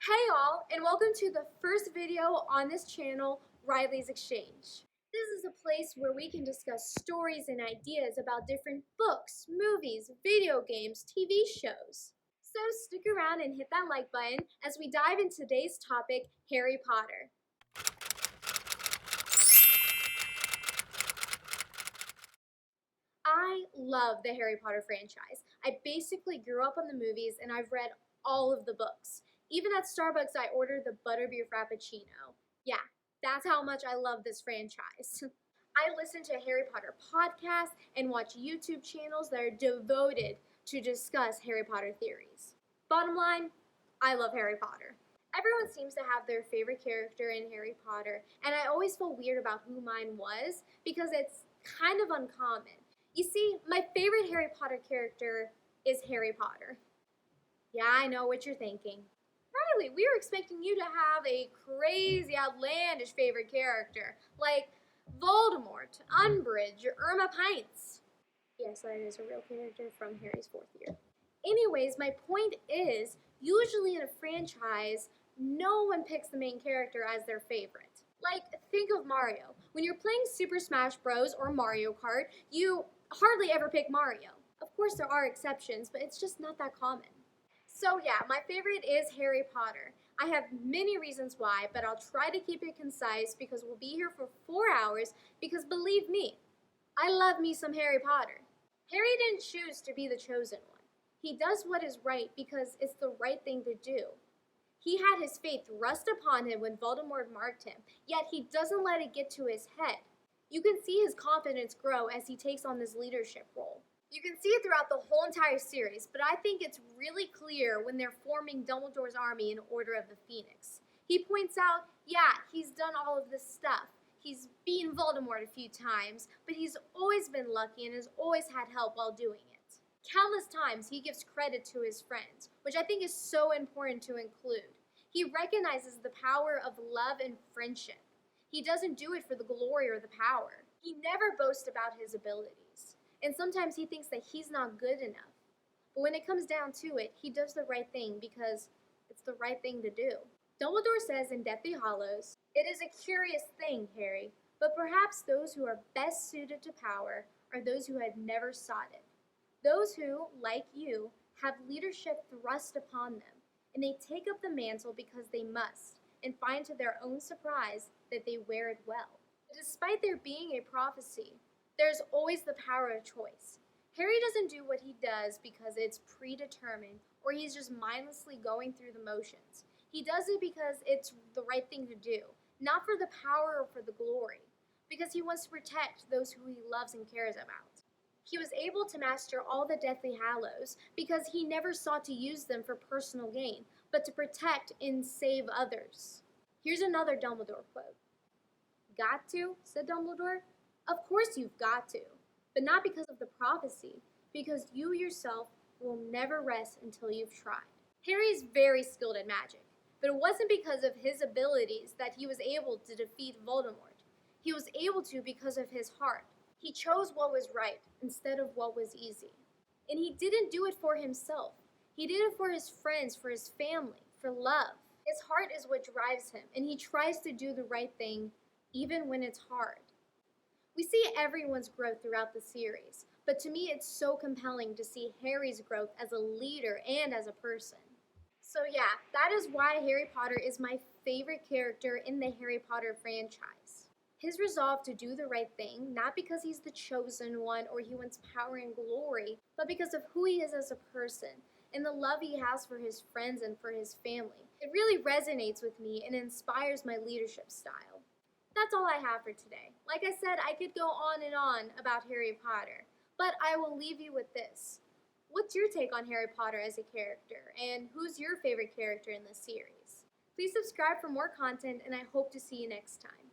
Hey all, and welcome to the first video on this channel, Riley's Exchange. This is a place where we can discuss stories and ideas about different books, movies, video games, TV shows. So stick around and hit that like button as we dive into today's topic, Harry Potter. I love the Harry Potter franchise. I basically grew up on the movies and I've read all of the books. Even at Starbucks, I ordered the butterbeer frappuccino. Yeah, that's how much I love this franchise. I listen to Harry Potter podcasts and watch YouTube channels that are devoted to discuss Harry Potter theories. Bottom line, I love Harry Potter. Everyone seems to have their favorite character in Harry Potter, and I always feel weird about who mine was because it's kind of uncommon. You see, my favorite Harry Potter character is Harry Potter. Yeah, I know what you're thinking. Riley, we were expecting you to have a crazy, outlandish favorite character, like Voldemort, Umbridge, or Irma Pints. Yes, that is a real character from Harry's fourth year. Anyways, my point is, usually in a franchise, no one picks the main character as their favorite. Like, think of Mario. When you're playing Super Smash Bros. Or Mario Kart, you hardly ever pick Mario. Of course, there are exceptions, but it's just not that common. So yeah, my favorite is Harry Potter. I have many reasons why, but I'll try to keep it concise because we'll be here for 4 hours because believe me, I love me some Harry Potter. Harry didn't choose to be the chosen one. He does what is right because it's the right thing to do. He had his fate thrust upon him when Voldemort marked him, yet he doesn't let it get to his head. You can see his confidence grow as he takes on this leadership role. You can see it throughout the whole entire series, but I think it's really clear when they're forming Dumbledore's army in Order of the Phoenix. He points out, yeah, he's done all of this stuff. He's beaten Voldemort a few times, but he's always been lucky and has always had help while doing it. Countless times he gives credit to his friends, which I think is so important to include. He recognizes the power of love and friendship. He doesn't do it for the glory or the power. He never boasts about his abilities. And sometimes he thinks that he's not good enough. But when it comes down to it, he does the right thing because it's the right thing to do. Dumbledore says in Deathly Hallows, "It is a curious thing, Harry, but perhaps those who are best suited to power are those who had never sought it. Those who, like you, have leadership thrust upon them, and they take up the mantle because they must, and find to their own surprise that they wear it well." But despite there being a prophecy, there's always the power of choice. Harry doesn't do what he does because it's predetermined or he's just mindlessly going through the motions. He does it because it's the right thing to do, not for the power or for the glory, because he wants to protect those who he loves and cares about. He was able to master all the Deathly Hallows because he never sought to use them for personal gain, but to protect and save others. Here's another Dumbledore quote. "Got to?" said Dumbledore. "Of course you've got to, but not because of the prophecy, because you yourself will never rest until you've tried." Harry is very skilled at magic, but it wasn't because of his abilities that he was able to defeat Voldemort. He was able to because of his heart. He chose what was right instead of what was easy. And he didn't do it for himself. He did it for his friends, for his family, for love. His heart is what drives him, and he tries to do the right thing even when it's hard. We see everyone's growth throughout the series, but to me it's so compelling to see Harry's growth as a leader and as a person. So yeah, that is why Harry Potter is my favorite character in the Harry Potter franchise. His resolve to do the right thing, not because he's the chosen one or he wants power and glory, but because of who he is as a person and the love he has for his friends and for his family. It really resonates with me and inspires my leadership style. That's all I have for today. Like I said, I could go on and on about Harry Potter, but I will leave you with this. What's your take on Harry Potter as a character, and who's your favorite character in this series? Please subscribe for more content, and I hope to see you next time.